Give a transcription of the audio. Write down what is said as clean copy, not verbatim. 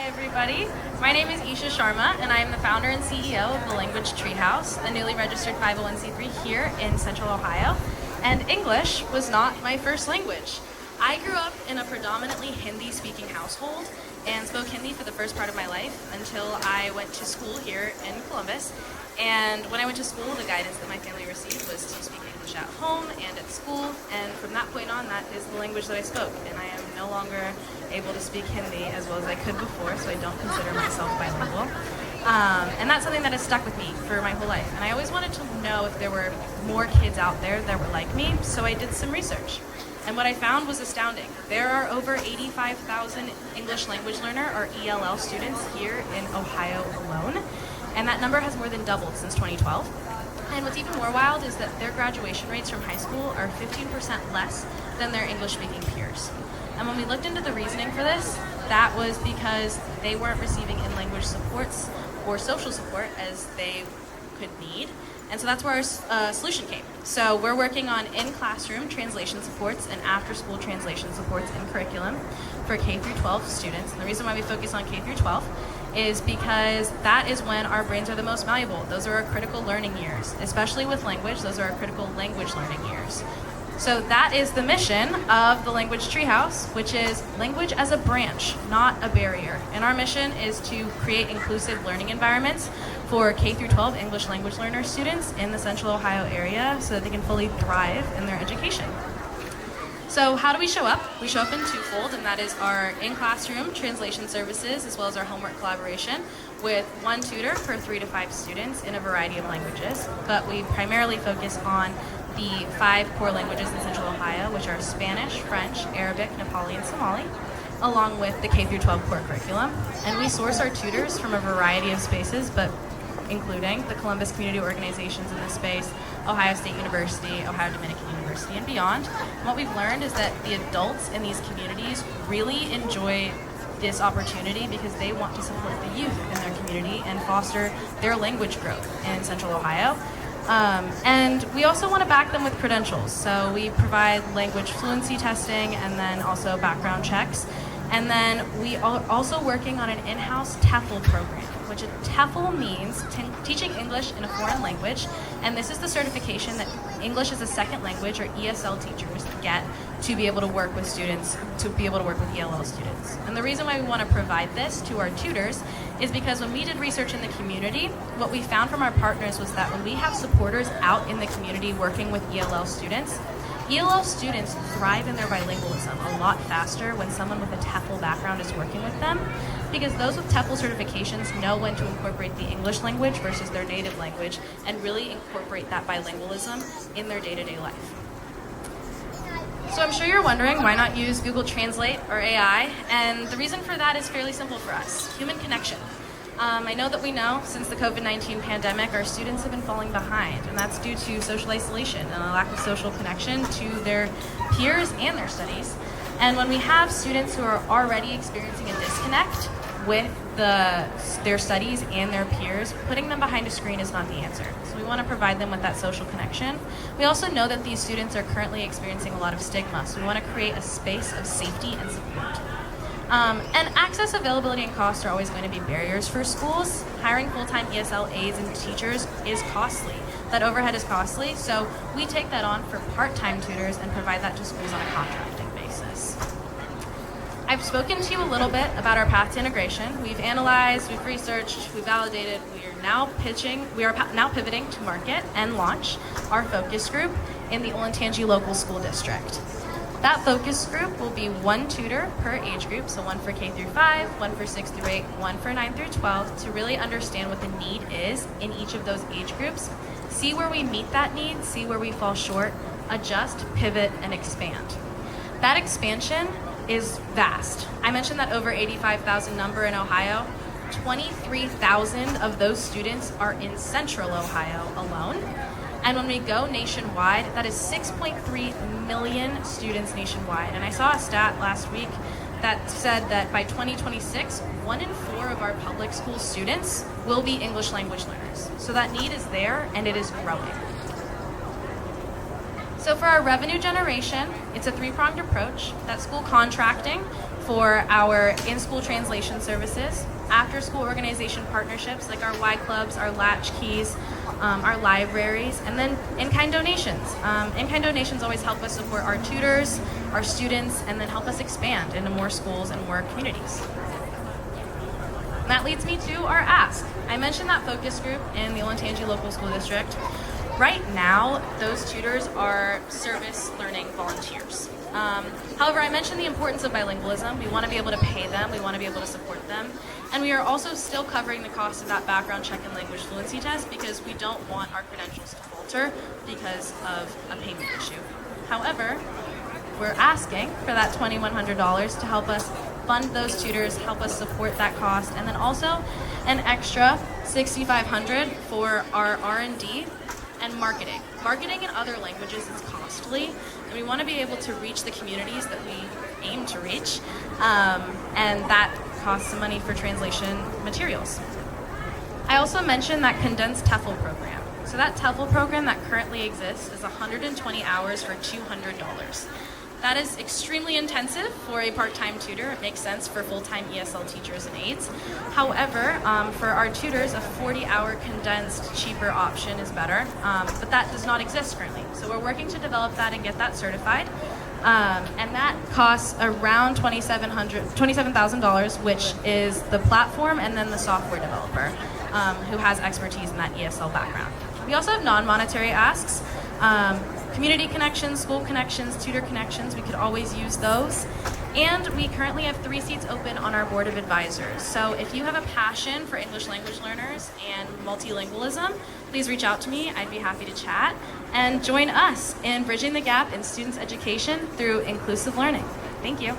everybody. My name is Esha Sharma, and I am the founder and CEO of the Language Treehouse, a newly registered 501c3 here in Central Ohio. And English was not my first language. I grew up in a predominantly Hindi-speaking household and spoke Hindi for the first part of my life until I went to school here in Columbus. And when I went to school, the guidance that my family received was to speak English at home and at school. And from that point on, that is the language that I spoke. And I am no longer able to speak Hindi as well as I could before, so I don't consider myself bilingual. And that's something that has stuck with me for my whole life. And I always wanted to know if there were more kids out there that were like me, so I did some research. And what I found was astounding. There are over 85,000 English language learner or ELL students here in Ohio alone. And that number has more than doubled since 2012. And what's even more wild is that their graduation rates from high school are 15% less than their English-speaking peers. And when we looked into the reasoning for this, that was because they weren't receiving in-language supports or social support as they could need. And so that's where our solution came. So we're working on in-classroom translation supports and after-school translation supports in curriculum for K through 12 students. And the reason why we focus on K through 12 is because that is when our brains are the most malleable. Those are our critical learning years, especially with language. Those are our critical language learning years. So that is the mission of the Language Treehouse, which is language as a branch, not a barrier. And our mission is to create inclusive learning environments for K through 12 English language learner students in the Central Ohio area so that they can fully thrive in their education. So how do we show up? We show up in twofold, and that is our in-classroom translation services as well as our homework collaboration with one tutor per 3 to 5 students in a variety of languages. But we primarily focus on the 5 core languages in Central Ohio, which are Spanish, French, Arabic, Nepali, and Somali, along with the K through 12 core curriculum. And we source our tutors from a variety of spaces, but including the Columbus community organizations in this space, Ohio State University, Ohio Dominican University, and beyond. And what we've learned is that the adults in these communities really enjoy this opportunity because they want to support the youth in their community and foster their language growth in Central Ohio. And we also want to back them with credentials. So we provide language fluency testing and then also background checks. And then we are also working on an in-house TEFL program, which a TEFL means teaching English in a foreign language. And this is the certification that English as a second language or ESL teachers get to be able to work with students, to be able to work with ELL students. And the reason why we want to provide this to our tutors is because when we did research in the community, what we found from our partners was that when we have supporters out in the community working with ELL students thrive in their bilingualism a lot faster when someone with a TEFL background is working with them, because those with TEFL certifications know when to incorporate the English language versus their native language and really incorporate that bilingualism in their day-to-day life. So I'm sure you're wondering, why not use Google Translate or AI? And the reason for that is fairly simple for us: human connection. I know that we know since the COVID-19 pandemic, our students have been falling behind, and that's due to social isolation and a lack of social connection to their peers and their studies. And when we have students who are already experiencing a disconnect with their studies and their peers, putting them behind a screen is not the answer. So we want to provide them with that social connection. We also know that these students are currently experiencing a lot of stigma, so we want to create a space of safety and support. And access, availability, and cost are always going to be barriers for schools. Hiring full-time ESL aides and teachers is costly. That overhead is costly, so we take that on for part-time tutors and provide that to schools on a contracting basis. I've spoken to you a little bit about our path to integration. We've analyzed, we've researched, we've validated. We are now pivoting to market and launch our focus group in the Olentangy Local School District. That focus group will be one tutor per age group, so one for K through 5, one for 6 through 8, one for 9 through 12, to really understand what the need is in each of those age groups, see where we meet that need, see where we fall short, adjust, pivot, and expand. That expansion is vast. I mentioned that over 85,000 number in Ohio. 23,000 of those students are in Central Ohio alone. And when we go nationwide, that is 6.3 million students nationwide. And I saw a stat last week that said that by 2026, 1 in 4 of our public school students will be English language learners. So that need is there, and it is growing. So for our revenue generation, it's a 3-pronged approach. That's school contracting for our in-school translation services, after-school organization partnerships like our Y clubs, our latchkeys, our libraries, and then in-kind donations. In-kind donations always help us support our tutors, our students, and then help us expand into more schools and more communities. And that leads me to our ask. I mentioned that focus group in the Olentangy Local School District. Right now, those tutors are service learning volunteers. However, I mentioned the importance of bilingualism. We want to be able to pay them, we want to be able to support them, and we are also still covering the cost of that background check and language fluency test because we don't want our credentials to falter because of a payment issue. However, we're asking for that $2,100 to help us fund those tutors, help us support that cost, and then also an extra $6,500 for our R&D and marketing. Marketing in other languages is costly, and we want to be able to reach the communities that we aim to reach, and that costs some money for translation materials. I also mentioned that condensed TEFL program. So that TEFL program that currently exists is 120 hours for $200. That is extremely intensive for a part-time tutor. It makes sense for full-time ESL teachers and aides. However, for our tutors, a 40-hour condensed, cheaper option is better, but that does not exist currently. So we're working to develop that and get that certified. And that costs around $27,000, which is the platform and then the software developer who has expertise in that ESL background. We also have non-monetary asks. Community connections, school connections, tutor connections, we could always use those. And we currently have 3 seats open on our board of advisors. So if you have a passion for English language learners and multilingualism, please reach out to me. I'd be happy to chat. And join us in bridging the gap in students' education through inclusive learning. Thank you.